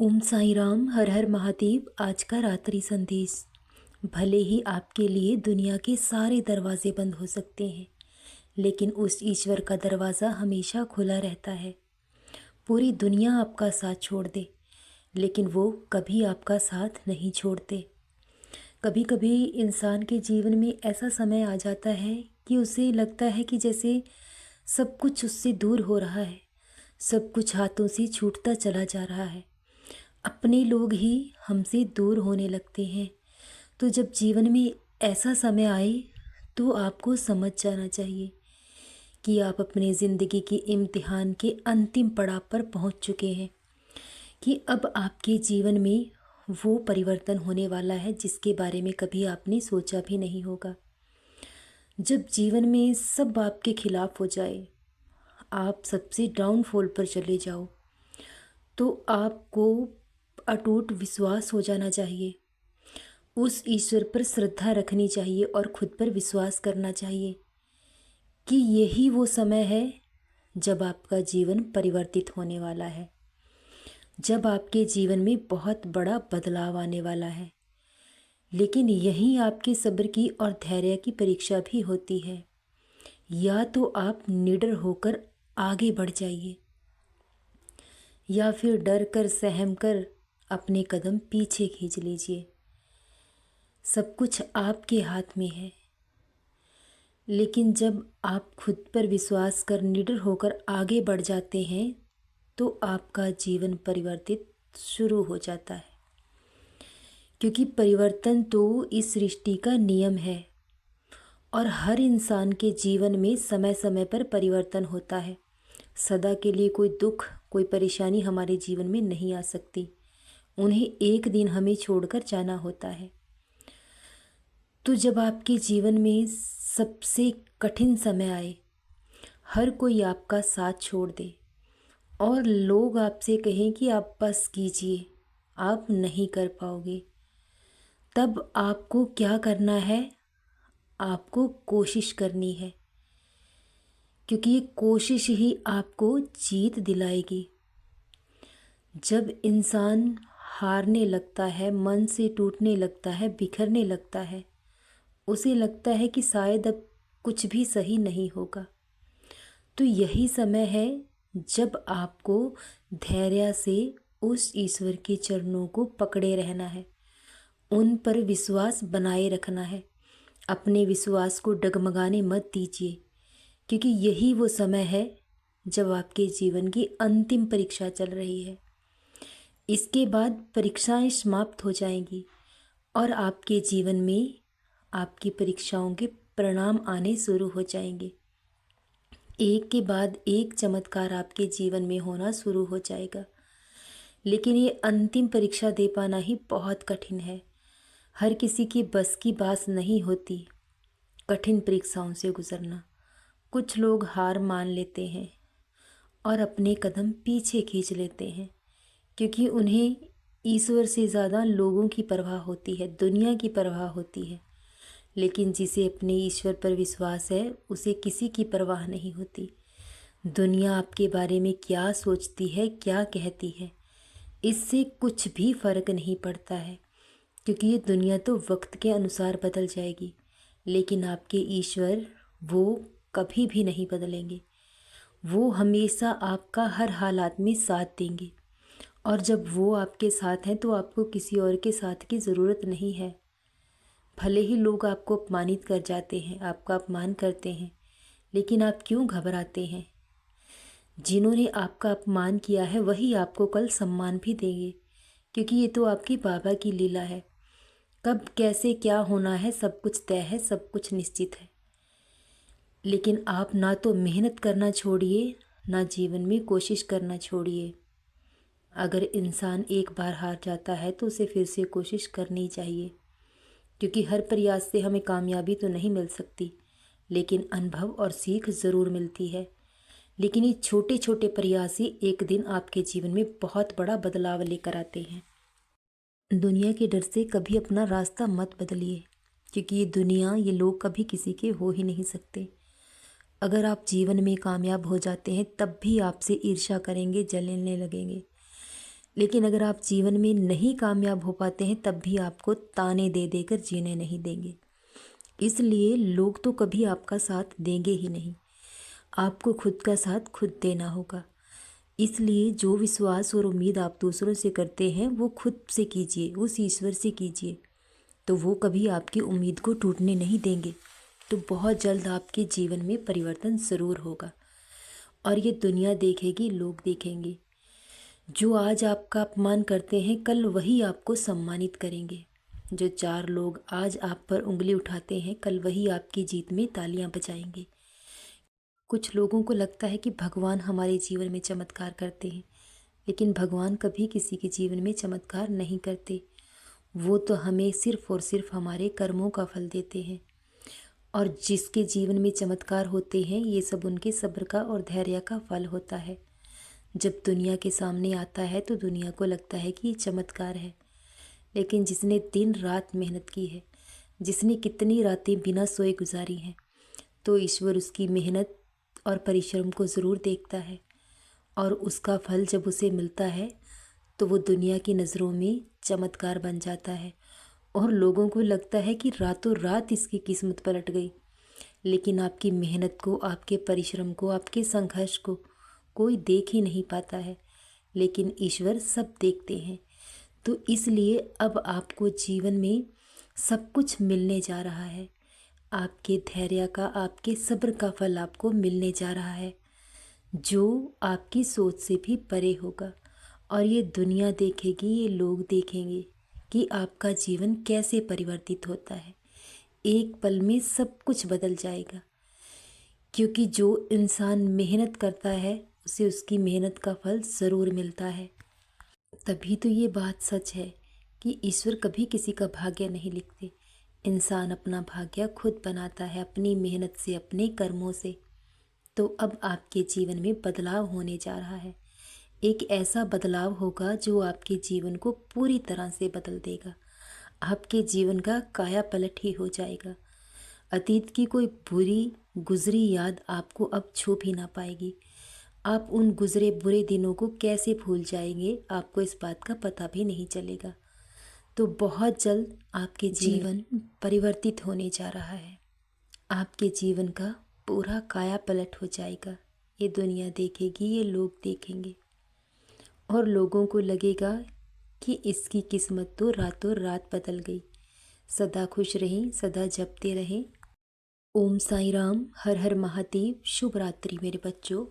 ओम साई राम, हर हर महादेव। आज का रात्रि संदेश। भले ही आपके लिए दुनिया के सारे दरवाजे बंद हो सकते हैं, लेकिन उस ईश्वर का दरवाज़ा हमेशा खुला रहता है। पूरी दुनिया आपका साथ छोड़ दे, लेकिन वो कभी आपका साथ नहीं छोड़ते। कभी कभी इंसान के जीवन में ऐसा समय आ जाता है कि उसे लगता है कि जैसे सब कुछ उससे दूर हो रहा है, सब कुछ हाथों से छूटता चला जा रहा है, अपने लोग ही हमसे दूर होने लगते हैं। तो जब जीवन में ऐसा समय आए तो आपको समझ जाना चाहिए कि आप अपने ज़िंदगी के इम्तिहान के अंतिम पड़ाव पर पहुंच चुके हैं, कि अब आपके जीवन में वो परिवर्तन होने वाला है जिसके बारे में कभी आपने सोचा भी नहीं होगा। जब जीवन में सब आपके खिलाफ हो जाए, आप सबसे डाउनफॉल पर चले जाओ, तो आपको अटूट विश्वास हो जाना चाहिए। उस ईश्वर पर श्रद्धा रखनी चाहिए और खुद पर विश्वास करना चाहिए कि यही वो समय है जब आपका जीवन परिवर्तित होने वाला है, जब आपके जीवन में बहुत बड़ा बदलाव आने वाला है। लेकिन यही आपके सब्र की और धैर्य की परीक्षा भी होती है। या तो आप निडर होकर आगे बढ़ जाइए, या फिर डर कर सहम कर अपने कदम पीछे खींच लीजिए। सब कुछ आपके हाथ में है, लेकिन जब आप खुद पर विश्वास कर निडर होकर आगे बढ़ जाते हैं तो आपका जीवन परिवर्तित शुरू हो जाता है। क्योंकि परिवर्तन तो इस सृष्टि का नियम है और हर इंसान के जीवन में समय समय पर परिवर्तन होता है। सदा के लिए कोई दुख, कोई परेशानी हमारे जीवन में नहीं आ सकती। उन्हें एक दिन हमें छोड़कर जाना होता है। तो जब आपके जीवन में सबसे कठिन समय आए, हर कोई आपका साथ छोड़ दे और लोग आपसे कहें कि आप बस कीजिए, आप नहीं कर पाओगे, तब आपको क्या करना है? आपको कोशिश करनी है, क्योंकि ये कोशिश ही आपको जीत दिलाएगी। जब इंसान हारने लगता है, मन से टूटने लगता है, बिखरने लगता है, उसे लगता है कि शायद अब कुछ भी सही नहीं होगा, तो यही समय है जब आपको धैर्य से उस ईश्वर के चरणों को पकड़े रहना है, उन पर विश्वास बनाए रखना है। अपने विश्वास को डगमगाने मत दीजिए, क्योंकि यही वो समय है जब आपके जीवन की अंतिम परीक्षा चल रही है। इसके बाद परीक्षाएं समाप्त हो जाएंगी और आपके जीवन में आपकी परीक्षाओं के परिणाम आने शुरू हो जाएंगे। एक के बाद एक चमत्कार आपके जीवन में होना शुरू हो जाएगा। लेकिन ये अंतिम परीक्षा दे पाना ही बहुत कठिन है। हर किसी की बस की बात नहीं होती कठिन परीक्षाओं से गुजरना। कुछ लोग हार मान लेते हैं और अपने कदम पीछे खींच लेते हैं, क्योंकि उन्हें ईश्वर से ज़्यादा लोगों की परवाह होती है, दुनिया की परवाह होती है। लेकिन जिसे अपने ईश्वर पर विश्वास है, उसे किसी की परवाह नहीं होती। दुनिया आपके बारे में क्या सोचती है, क्या कहती है, इससे कुछ भी फर्क नहीं पड़ता है, क्योंकि ये दुनिया तो वक्त के अनुसार बदल जाएगी, लेकिन आपके ईश्वर वो कभी भी नहीं बदलेंगे। वो हमेशा आपका हर हालात में साथ देंगे, और जब वो आपके साथ हैं तो आपको किसी और के साथ की ज़रूरत नहीं है। भले ही लोग आपको अपमानित कर जाते हैं, आपका अपमान करते हैं, लेकिन आप क्यों घबराते हैं? जिन्होंने आपका अपमान किया है वही आपको कल सम्मान भी देंगे, क्योंकि ये तो आपकी बाबा की लीला है। कब कैसे क्या होना है सब कुछ तय है, सब कुछ निश्चित है। लेकिन आप ना तो मेहनत करना छोड़िए, ना जीवन में कोशिश करना छोड़िए। अगर इंसान एक बार हार जाता है तो उसे फिर से कोशिश करनी चाहिए, क्योंकि हर प्रयास से हमें कामयाबी तो नहीं मिल सकती, लेकिन अनुभव और सीख ज़रूर मिलती है। लेकिन ये छोटे छोटे प्रयास ही एक दिन आपके जीवन में बहुत बड़ा बदलाव लेकर आते हैं। दुनिया के डर से कभी अपना रास्ता मत बदलिए, क्योंकि ये दुनिया, ये लोग कभी किसी के हो ही नहीं सकते। अगर आप जीवन में कामयाब हो जाते हैं तब भी आपसे ईर्ष्या करेंगे, जलने लगेंगे। लेकिन अगर आप जीवन में नहीं कामयाब हो पाते हैं तब भी आपको ताने दे देकर जीने नहीं देंगे। इसलिए लोग तो कभी आपका साथ देंगे ही नहीं, आपको खुद का साथ खुद देना होगा। इसलिए जो विश्वास और उम्मीद आप दूसरों से करते हैं वो खुद से कीजिए, उस ईश्वर से कीजिए, तो वो कभी आपकी उम्मीद को टूटने नहीं देंगे। तो बहुत जल्द आपके जीवन में परिवर्तन ज़रूर होगा और ये दुनिया देखेगी, लोग देखेंगे। जो आज आपका अपमान करते हैं कल वही आपको सम्मानित करेंगे। जो 4 लोग आज आप पर उंगली उठाते हैं कल वही आपकी जीत में तालियां बजाएंगे। कुछ लोगों को लगता है कि भगवान हमारे जीवन में चमत्कार करते हैं, लेकिन भगवान कभी किसी के जीवन में चमत्कार नहीं करते। वो तो हमें सिर्फ़ और सिर्फ हमारे कर्मों का फल देते हैं। और जिसके जीवन में चमत्कार होते हैं ये सब उनके सब्र का और धैर्य का फल होता है। जब दुनिया के सामने आता है तो दुनिया को लगता है कि ये चमत्कार है, लेकिन जिसने दिन रात मेहनत की है, जिसने कितनी रातें बिना सोए गुजारी हैं, तो ईश्वर उसकी मेहनत और परिश्रम को ज़रूर देखता है और उसका फल जब उसे मिलता है तो वो दुनिया की नज़रों में चमत्कार बन जाता है और लोगों को लगता है कि रातों रात इसकी किस्मत पलट गई। लेकिन आपकी मेहनत को, आपके परिश्रम को, आपके संघर्ष को कोई देख ही नहीं पाता है, लेकिन ईश्वर सब देखते हैं। तो इसलिए अब आपको जीवन में सब कुछ मिलने जा रहा है। आपके धैर्य का, आपके सब्र का फल आपको मिलने जा रहा है, जो आपकी सोच से भी परे होगा। और ये दुनिया देखेगी, ये लोग देखेंगे कि आपका जीवन कैसे परिवर्तित होता है। एक पल में सब कुछ बदल जाएगा, क्योंकि जो इंसान मेहनत करता है उसे उसकी मेहनत का फल ज़रूर मिलता है। तभी तो ये बात सच है कि ईश्वर कभी किसी का भाग्य नहीं लिखते। इंसान अपना भाग्य खुद बनाता है, अपनी मेहनत से, अपने कर्मों से। तो अब आपके जीवन में बदलाव होने जा रहा है। एक ऐसा बदलाव होगा जो आपके जीवन को पूरी तरह से बदल देगा। आपके जीवन का काया पलट ही हो जाएगा। अतीत की कोई बुरी गुजरी याद आपको अब छू भी ना पाएगी। आप उन गुजरे बुरे दिनों को कैसे भूल जाएंगे, आपको इस बात का पता भी नहीं चलेगा। तो बहुत जल्द आपके जीवन परिवर्तित होने जा रहा है। आपके जीवन का पूरा काया पलट हो जाएगा। ये दुनिया देखेगी, ये लोग देखेंगे और लोगों को लगेगा कि इसकी किस्मत तो रातों रात बदल गई। सदा खुश रहें, सदा जपते रहें। ओम साईं राम, हर हर महादेव। शुभ रात्रि मेरे बच्चों।